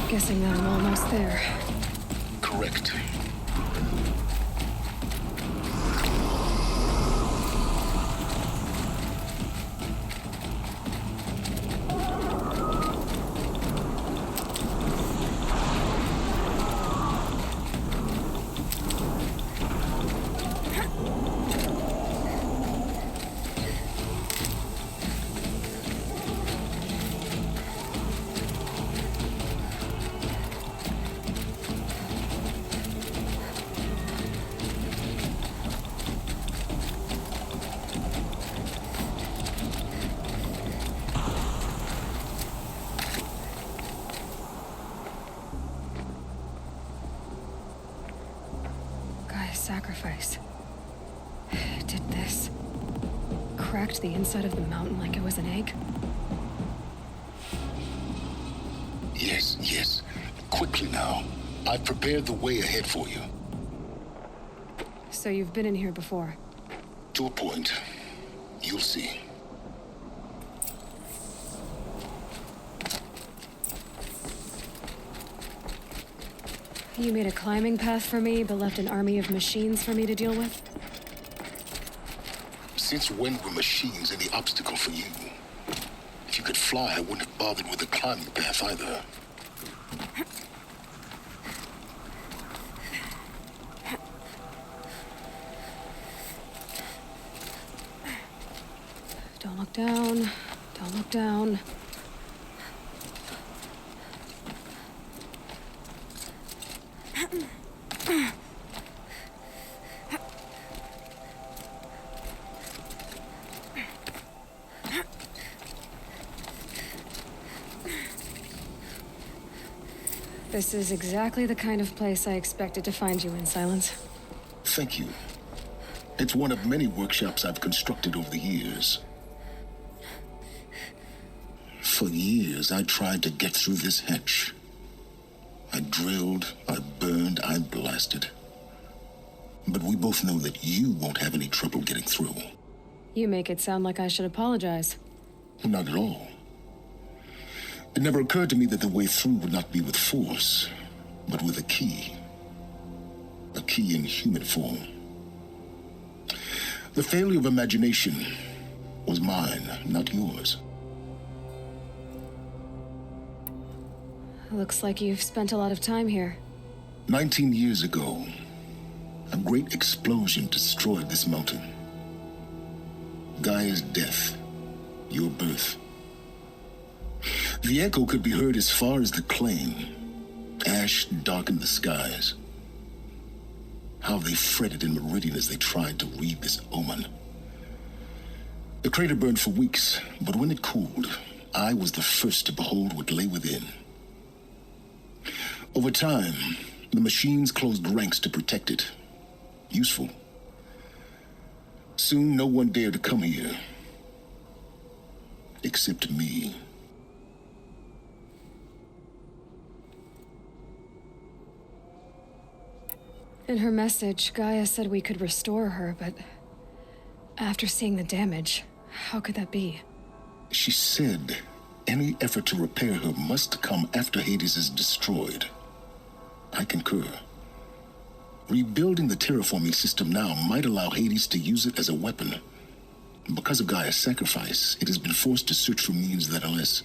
Guessing that I'm almost there. Correct. Sacrifice. Did this. Cracked the inside of the mountain like it was an egg? Yes. Quickly now. I've prepared the way ahead for you. So you've been in here before? To a point. You'll see. You made a climbing path for me, but left an army of machines for me to deal with? Since when were machines any obstacle for you? If you could fly, I wouldn't have bothered with the climbing path either. Don't look down. Don't look down. This is exactly the kind of place I expected to find you in, Silence. Thank you. It's one of many workshops I've constructed over the years. For years, I tried to get through this hatch. I drilled, I burned, I blasted. But we both know that you won't have any trouble getting through. You make it sound like I should apologize. Not at all. It never occurred to me that the way through would not be with force, but with a key. A key in human form. The failure of imagination was mine, not yours. Looks like you've spent a lot of time here. 19 years ago, a great explosion destroyed this mountain. Gaia's death, your birth. The echo could be heard as far as the claim. Ash darkened the skies. How they fretted in Meridian as they tried to read this omen. The crater burned for weeks, but when it cooled, I was the first to behold what lay within. Over time, the machines closed ranks to protect it. Useful. Soon, no one dared to come here. Except me. In her message, Gaia said we could restore her, but after seeing the damage, how could that be? She said any effort to repair her must come after Hades is destroyed. I concur. Rebuilding the terraforming system now might allow Hades to use it as a weapon. Because of Gaia's sacrifice, it has been forced to search for means that are less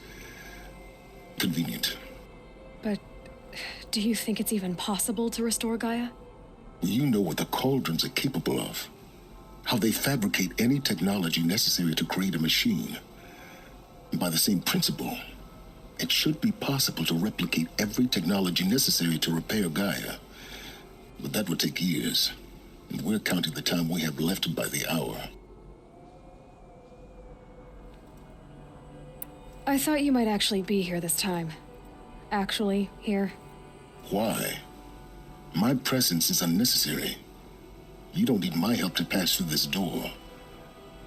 convenient. But do you think it's even possible to restore Gaia? You know what the cauldrons are capable of. How they fabricate any technology necessary to create a machine. By the same principle, it should be possible to replicate every technology necessary to repair Gaia. But that would take years, and we're counting the time we have left by the hour. I thought you might actually be here this time. Actually, here. Why? My presence is unnecessary. You don't need my help to pass through this door.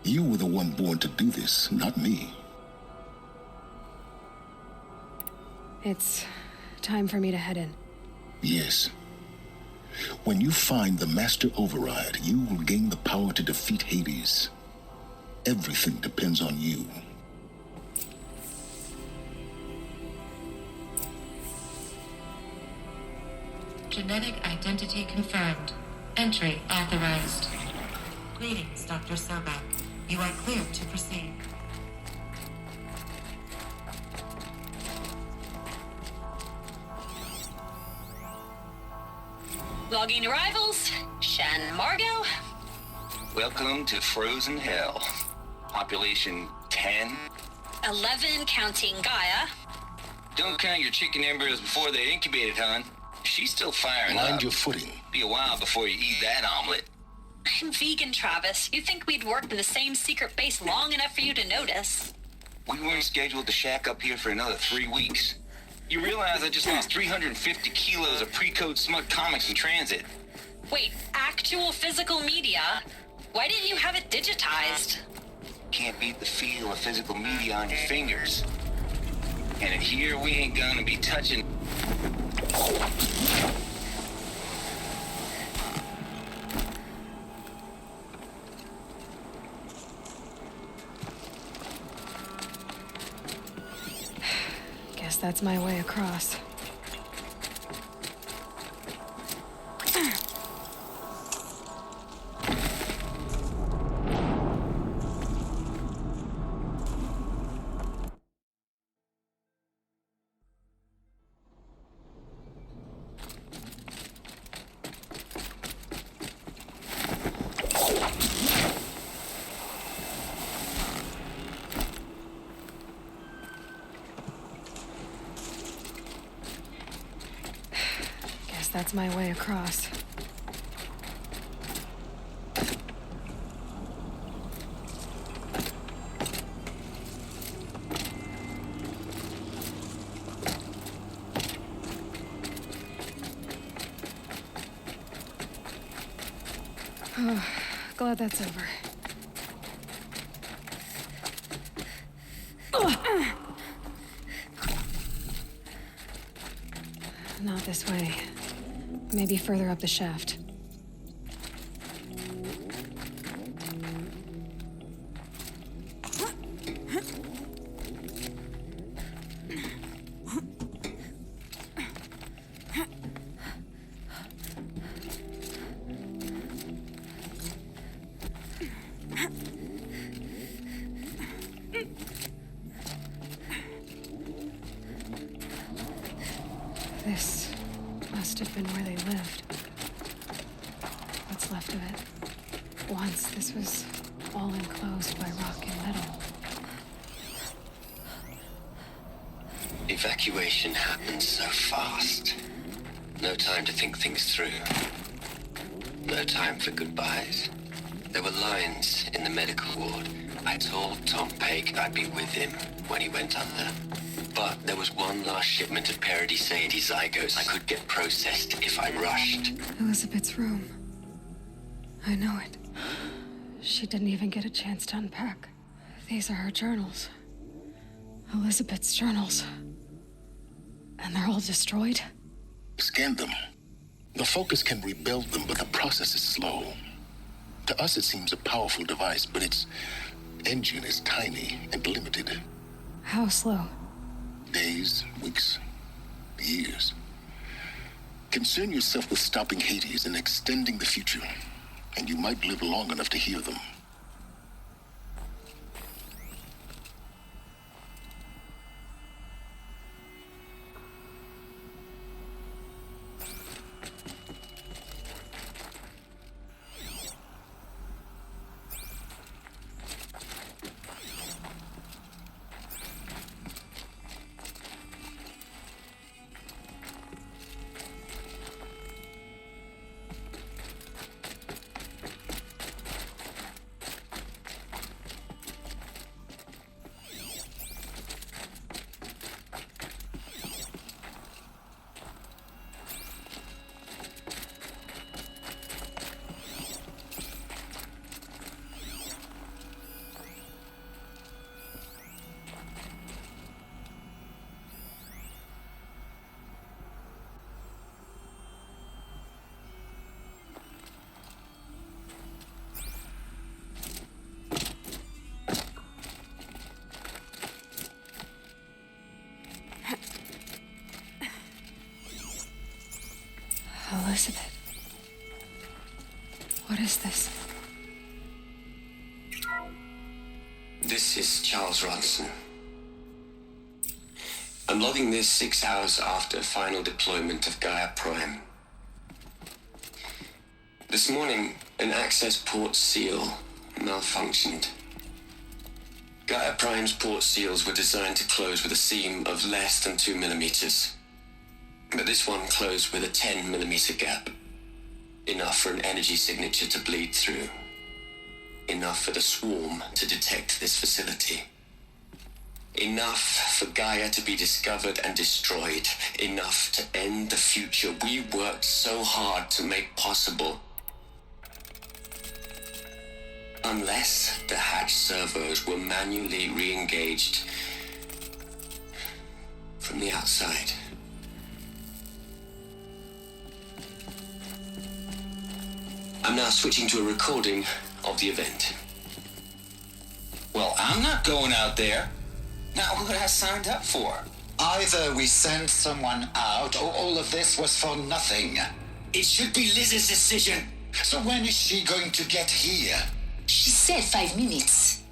You were the one born to do this, not me. It's time for me to head in. Yes. When you find the Master Override, you will gain the power to defeat Hades. Everything depends on you. Genetic identity confirmed. Entry authorized. Greetings, Dr. Sobek. You are cleared to proceed. Logging arrivals. Shen Margot. Welcome to Frozen Hell. Population 10. 11 counting Gaia. Don't count your chicken embryos before they're incubated, hon. She's still firing Mind up. your footing. Be a while before you eat that omelet. I'm vegan, Travis. You'd think we'd worked in the same secret base long enough for you to notice. We weren't scheduled to shack up here for another 3 weeks. You realize I just lost 350 kilos of pre-code smut comics in transit. Wait, actual physical media? Why didn't you have it digitized? Can't beat the feel of physical media on your fingers. And in here, we ain't gonna be touching... Guess that's my way across. That's my way across. Oh, glad that's over. Not this way. Maybe further up the shaft. This must have been where they lived. What's left of it. Once this was all enclosed by rock and metal. Evacuation happened so fast. No time to think things through. No time for goodbyes. There were lines in the medical ward. I told Tom Pake I'd be with him when he went under. But there was one last shipment of Paradiseidae zygotes I could get processed if I rushed. Elizabeth's room. I know it. She didn't even get a chance to unpack. These are her journals. Elizabeth's journals. And they're all destroyed? Scan them. The Focus can rebuild them, but the process is slow. To us, it seems a powerful device, but its engine is tiny and limited. How slow? Days, weeks, years. Concern yourself with stopping Hades and extending the future, and you might live long enough to hear them. What is this? This is Charles Ronson. I'm logging this 6 hours after final deployment of Gaia Prime. This morning, an access port seal malfunctioned. Gaia Prime's port seals were designed to close with a seam of less than 2 millimeters. But this one closed with a 10 millimeter gap. Enough for an energy signature to bleed through. Enough for the swarm to detect this facility. Enough for Gaia to be discovered and destroyed. Enough to end the future we worked so hard to make possible. Unless the hatch servos were manually re-engaged from the outside. I'm now switching to a recording of the event. Well, I'm not going out there. Not what I signed up for. Either we send someone out, or all of this was for nothing. It should be Liz's decision. So when is she going to get here? She said 5 minutes.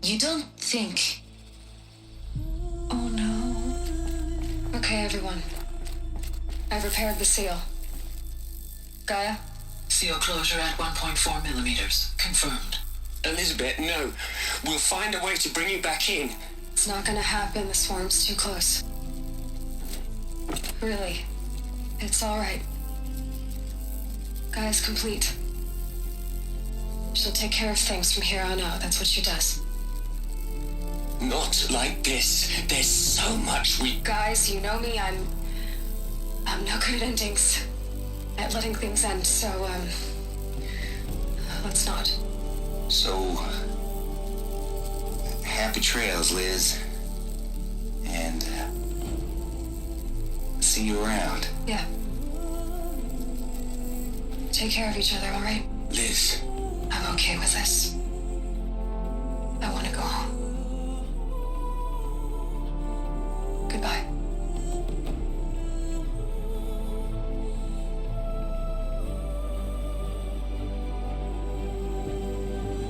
You don't think... Oh no. Okay, everyone. I've repaired the seal. Gaia? Seal closure at 1.4 millimeters. Confirmed. Elizabeth, no. We'll find a way to bring you back in. It's not gonna happen. The swarm's too close. Really. It's all right. Gaia's complete. She'll take care of things from here on out. That's what she does. Not like this. There's so much we... Guys, you know me. I'm no good at endings. At letting things end, so, let's not. So... happy trails, Liz. And... see you around. Yeah. Take care of each other, all right? Liz. I'm okay with this. I want to go home. Goodbye.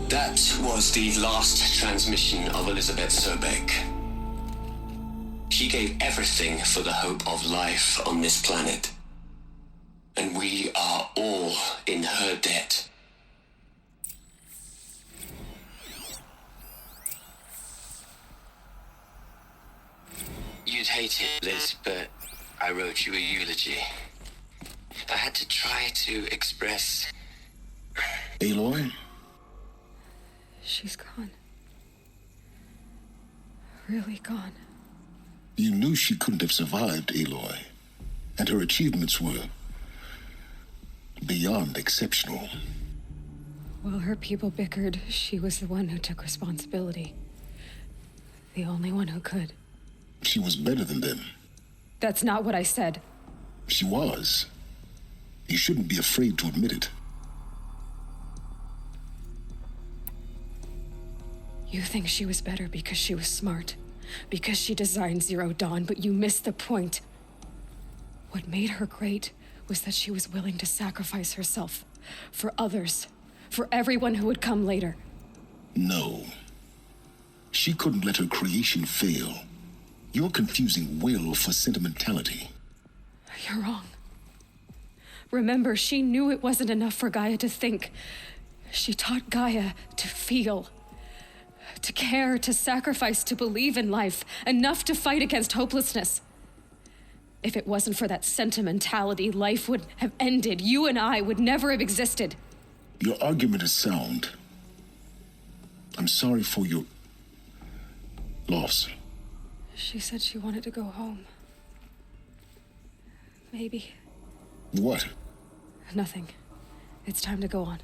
That was the last transmission of Elizabeth Sobek. She gave everything for the hope of life on this planet. And we are all in her debt. You'd hate it, Liz, but I wrote you a eulogy. I had to try to express... Aloy? She's gone. Really gone. You knew she couldn't have survived, Aloy. And her achievements were... beyond exceptional. While her people bickered, she was the one who took responsibility. The only one who could. She was better than them. That's not what I said. She was. You shouldn't be afraid to admit it. You think she was better because she was smart, because she designed Zero Dawn, but you missed the point. What made her great was that she was willing to sacrifice herself for others, for everyone who would come later. No. She couldn't let her creation fail. You're confusing will for sentimentality. You're wrong. Remember, she knew it wasn't enough for Gaia to think. She taught Gaia to feel. To care, to sacrifice, to believe in life, enough to fight against hopelessness. If it wasn't for that sentimentality, life would have ended. You and I would never have existed. Your argument is sound. I'm sorry for your loss. She said she wanted to go home. Maybe. What? Nothing. It's time to go on.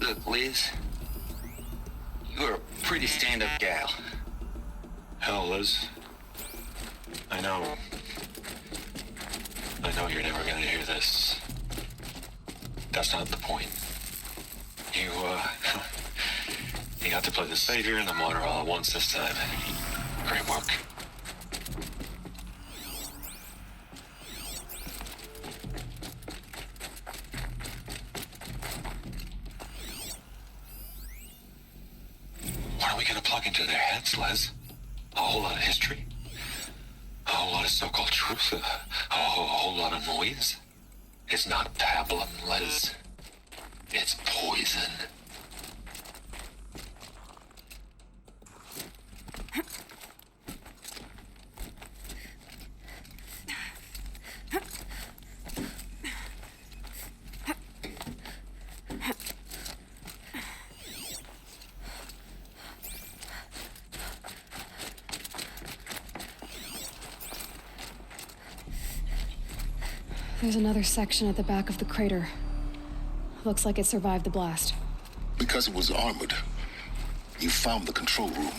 Look, Liz. You're a pretty stand-up gal. Hell, Liz. I know you're never gonna hear this. That's not the point. You got to play the savior and the martyr all at once this time. Great work. gonna plug into their heads, Les? A whole lot of history? A whole lot of so-called truth? A whole lot of noise? It's not pablum, Les. It's poison. There's another section at the back of the crater. Looks like it survived the blast. Because it was armored, you found the control room.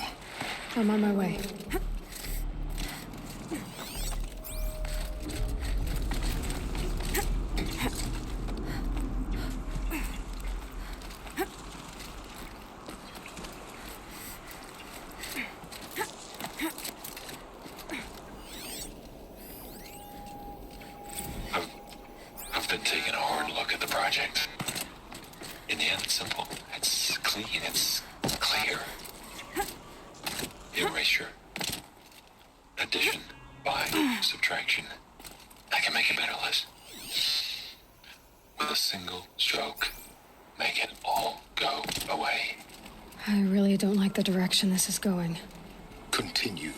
I'm on my way. I've been taking a hard look at the project. In the end, it's simple. It's clean. It's clear. Erasure. Addition. By subtraction. I can make it better, Liz. With a single stroke, make it all go away. I really don't like the direction this is going. Continue.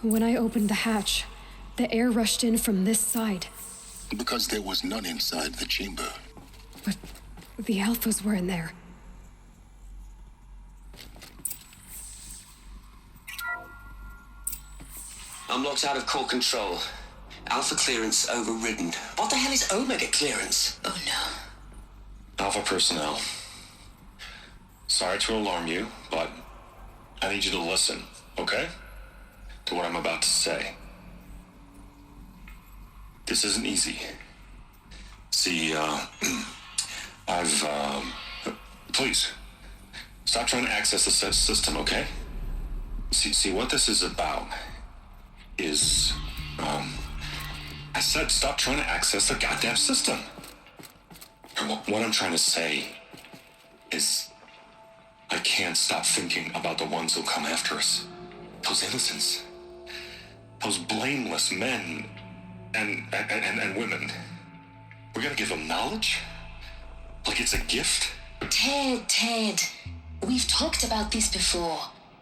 When I opened the hatch, the air rushed in from this side. Because there was none inside the chamber. But the Alphas were in there. I'm locked out of core control. Alpha clearance overridden. What the hell is Omega clearance? Oh no. Alpha personnel. Sorry to alarm you, but I need you to listen, okay? To what I'm about to say. This isn't easy. See, please, stop trying to access the system, okay? See, what this is about is, I said stop trying to access the goddamn system. And what I'm trying to say is, I can't stop thinking about the ones who'll come after us. Those innocents. Those blameless men and women. We're gonna give them knowledge? Like it's a gift? Ted. We've talked about this before.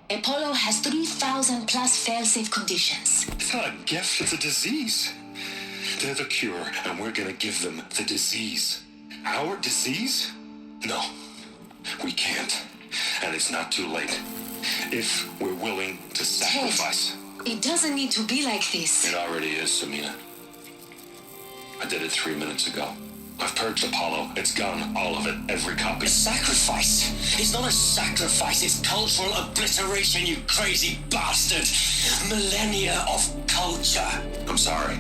Apollo has 3,000 plus fail-safe conditions. It's not a gift, it's a disease. They're the cure, and we're gonna give them the disease. Our disease? No, we can't. And it's not too late. If we're willing to sacrifice. Ted, it doesn't need to be like this. It already is, Samina. I did it 3 minutes ago. I've purged Apollo. It's gone. All of it. Every copy. A sacrifice? It's not a sacrifice. It's cultural obliteration, you crazy bastard. Millennia of culture. I'm sorry.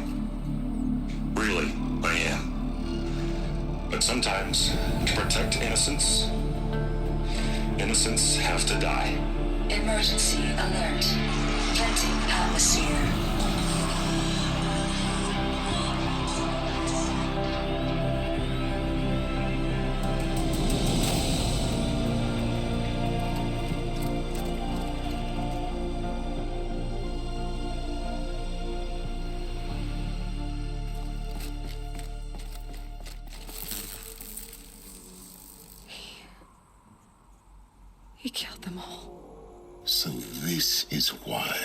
Really, I am. But sometimes, to protect innocence, innocents have to die. Emergency alert. Venting atmosphere. He killed them all. So this is why.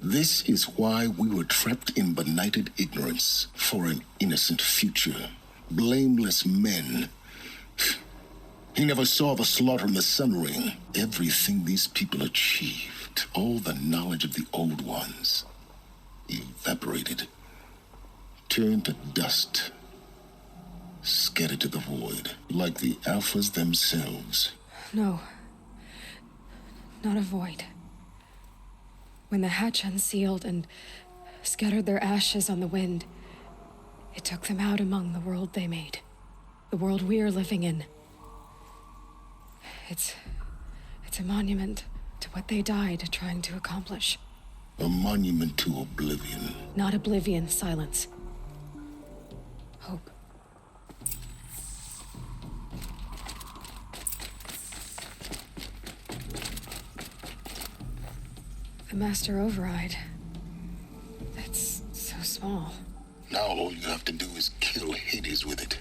This is why we were trapped in benighted ignorance for an innocent future. Blameless men. He never saw the slaughter in the Sun Ring. Everything these people achieved, all the knowledge of the old ones, evaporated, turned to dust, scattered to the void, like the Alphas themselves. No. Not a void. When the hatch unsealed and scattered their ashes on the wind, it took them out among the world they made. The world we're living in. It's a monument to what they died trying to accomplish. A monument to oblivion. Not oblivion, silence. Hope. The Master Override. That's so small. Now all you have to do is kill Hades with it.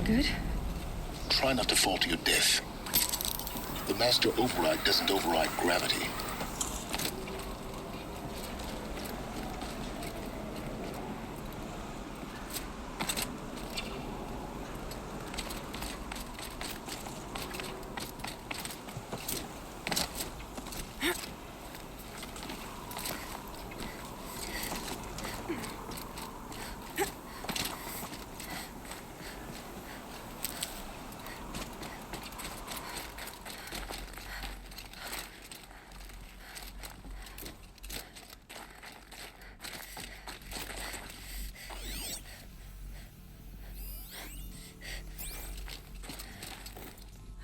Good? Try not to fall to your death. The Master Override doesn't override gravity.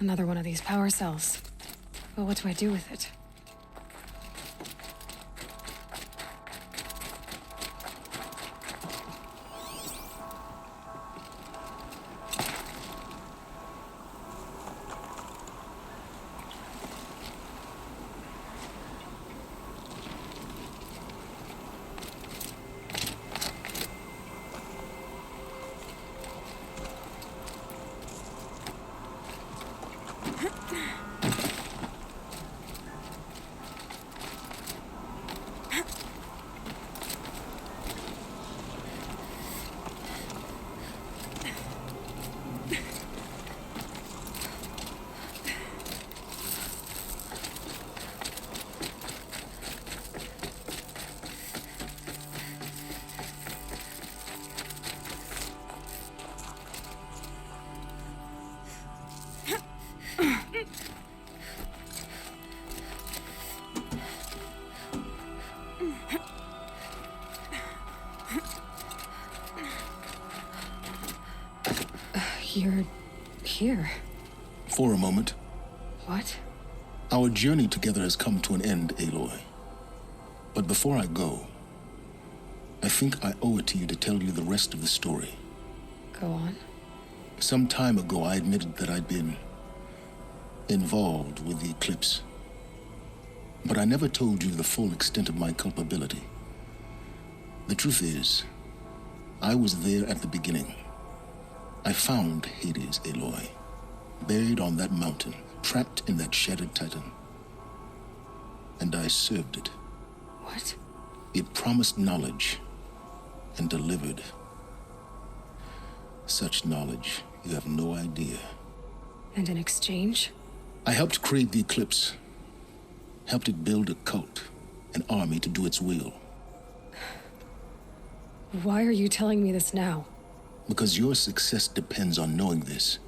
Another one of these power cells. But what do I do with it? You're here. For a moment. What? Our journey together has come to an end, Aloy. But before I go, I think I owe it to you to tell you the rest of the story. Go on. Some time ago, I admitted that I'd been involved with the eclipse. But I never told you the full extent of my culpability. The truth is, I was there at the beginning. I found Hades, Aloy, buried on that mountain, trapped in that shattered titan. And I served it. What? It promised knowledge and delivered. Such knowledge, you have no idea. And in exchange? I helped create the Eclipse. Helped it build a cult, an army to do its will. Why are you telling me this now? Because your success depends on knowing this.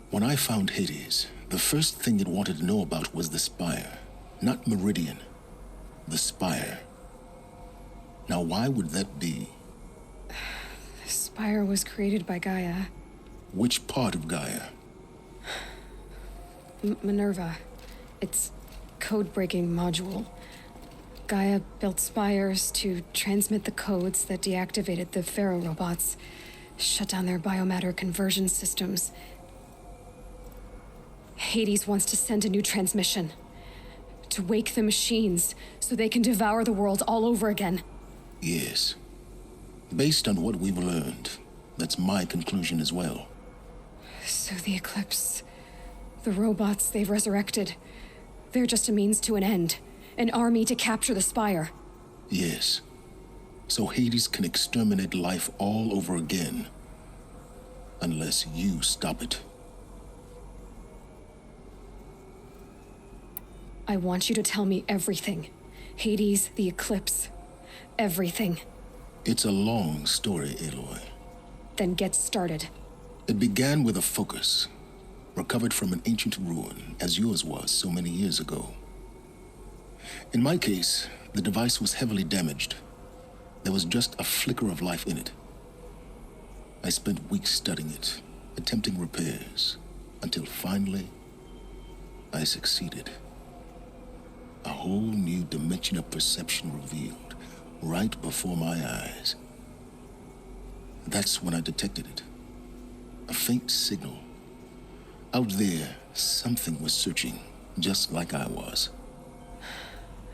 When I found Hades, the first thing it wanted to know about was the Spire. Not Meridian. The Spire. Now, why would that be? The Spire was created by Gaia. Which part of Gaia? Minerva. Its code-breaking module. Gaia built spires to transmit the codes that deactivated the Pharaoh robots, shut down their biomatter conversion systems. Hades wants to send a new transmission. To wake the machines, so they can devour the world all over again. Yes. Based on what we've learned, that's my conclusion as well. So the Eclipse, the robots they've resurrected, they're just a means to an end. An army to capture the Spire. Yes. So Hades can exterminate life all over again. Unless you stop it. I want you to tell me everything. Hades, the Eclipse. Everything. It's a long story, Aloy. Then get started. It began with a focus. Recovered from an ancient ruin, as yours was so many years ago. In my case, the device was heavily damaged. There was just a flicker of life in it. I spent weeks studying it, attempting repairs, until finally, I succeeded. A whole new dimension of perception revealed, right before my eyes. That's when I detected it. A faint signal. Out there, something was searching, just like I was.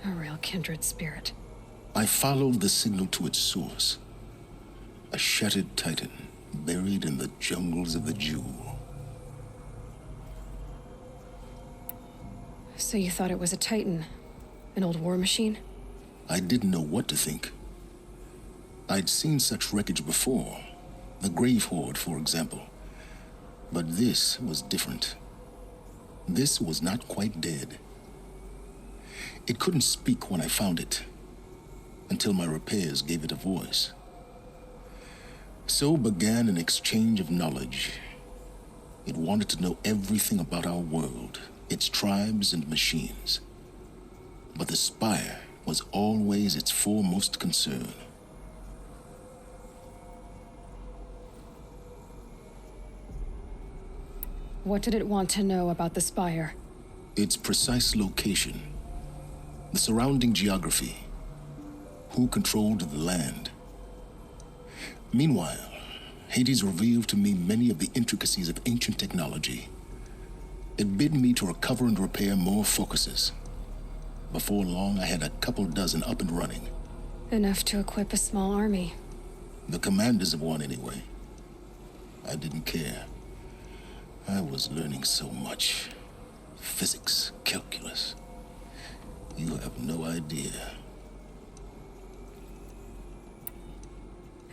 A real kindred spirit. I followed the signal to its source. A shattered titan, buried in the jungles of the Jewel. So you thought it was a titan? An old war machine? I didn't know what to think. I'd seen such wreckage before. The Grave Horde, for example. But this was different. This was not quite dead. It couldn't speak when I found it, until my repairs gave it a voice. So began an exchange of knowledge. It wanted to know everything about our world, its tribes and machines. But the Spire was always its foremost concern. What did it want to know about the Spire? Its precise location. The surrounding geography. Who controlled the land. Meanwhile, Hades revealed to me many of the intricacies of ancient technology. It bid me to recover and repair more focuses. Before long, I had a couple dozen up and running. Enough to equip a small army. The commanders of one, anyway. I didn't care. I was learning so much. Physics, calculus. You have no idea.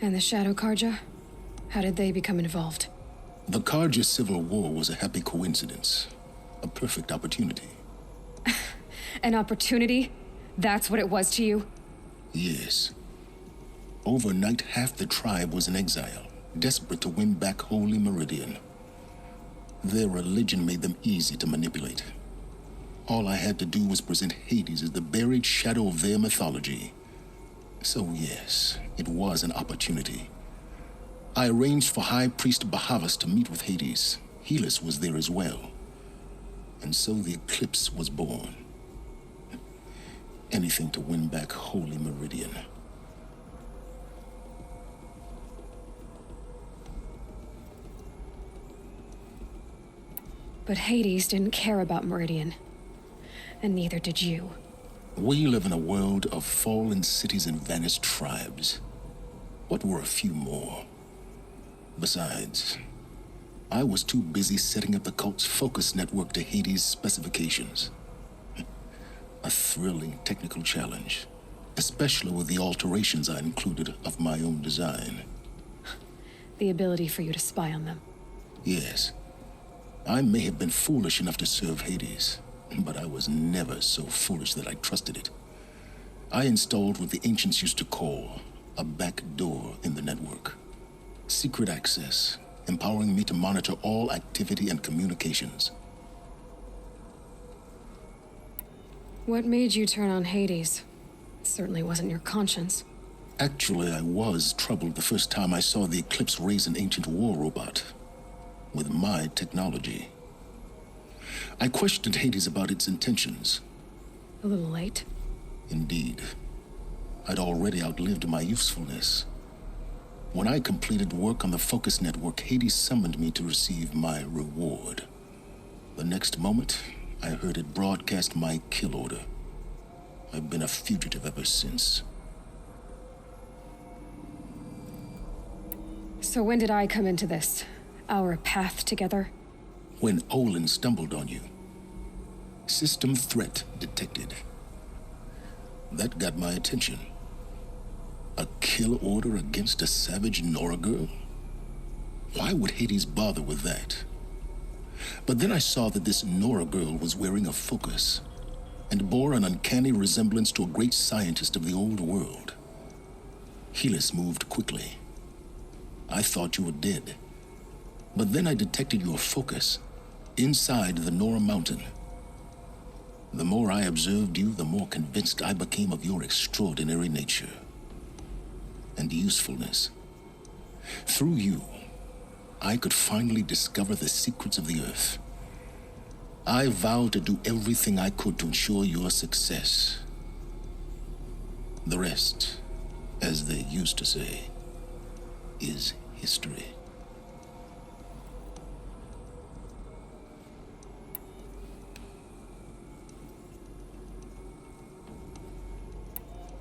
And the Shadow Karja? How did they become involved? The Karja civil war was a happy coincidence. A perfect opportunity. An opportunity? That's what it was to you? Yes. Overnight, half the tribe was in exile, desperate to win back Holy Meridian. Their religion made them easy to manipulate. All I had to do was present Hades as the buried shadow of their mythology. So yes, it was an opportunity. I arranged for High Priest Bahavas to meet with Hades. Helis was there as well. And so the Eclipse was born. Anything to win back Holy Meridian. But Hades didn't care about Meridian. And neither did you. We live in a world of fallen cities and vanished tribes. What were a few more? Besides, I was too busy setting up the cult's focus network to Hades' specifications. A thrilling technical challenge, especially with the alterations I included of my own design. The ability for you to spy on them. Yes. I may have been foolish enough to serve Hades, but I was never so foolish that I trusted it. I installed what the ancients used to call a back door in the network. Secret access, empowering me to monitor all activity and communications. What made you turn on Hades? It certainly wasn't your conscience. Actually, I was troubled the first time I saw the Eclipse raise an ancient war robot with my technology. I questioned Hades about its intentions. A little late. Indeed. I'd already outlived my usefulness. When I completed work on the Focus Network, Hades summoned me to receive my reward. The next moment, I heard it broadcast my kill order. I've been a fugitive ever since. So when did I come into this? Our path together? When Olin stumbled on you. System threat detected. That got my attention. A kill order against a savage Nora girl? Why would Hades bother with that? But then I saw that this Nora girl was wearing a focus and bore an uncanny resemblance to a great scientist of the old world. Helis moved quickly. I thought you were dead. But then I detected your focus inside the Nora mountain. The more I observed you, the more convinced I became of your extraordinary nature and usefulness. Through you, I could finally discover the secrets of the Earth. I vowed to do everything I could to ensure your success. The rest, as they used to say, is history.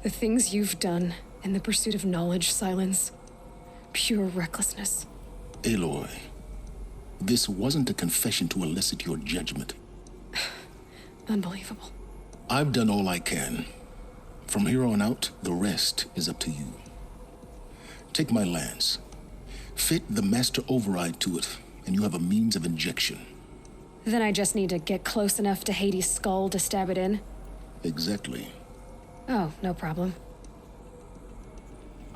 The things you've done in the pursuit of knowledge, Silence. Pure recklessness. Aloy, this wasn't a confession to elicit your judgment. Unbelievable. I've done all I can. From here on out, the rest is up to you. Take my lance. Fit the master override to it, and you have a means of injection. Then I just need to get close enough to Hades' skull to stab it in? Exactly. Oh, no problem.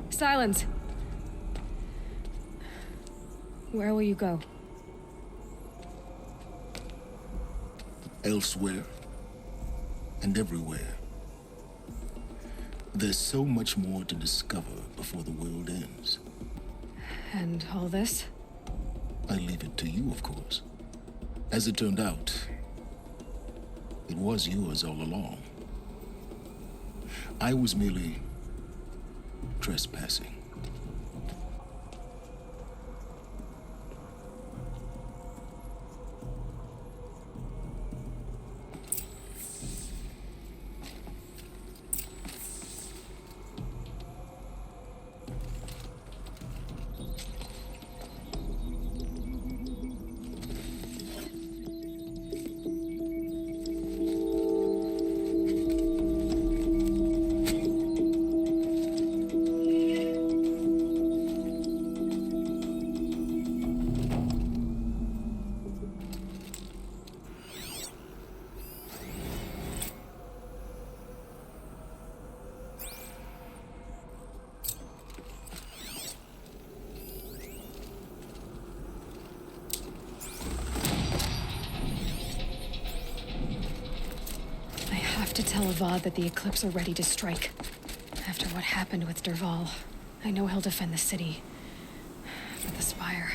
Silence! Where will you go? Elsewhere. And everywhere. There's so much more to discover before the world ends. And all this? I leave it to you, of course. As it turned out, it was yours all along. I was merely trespassing. To tell Avad that the Eclipse are ready to strike. After what happened with Derval, I know he'll defend the city. But the Spire...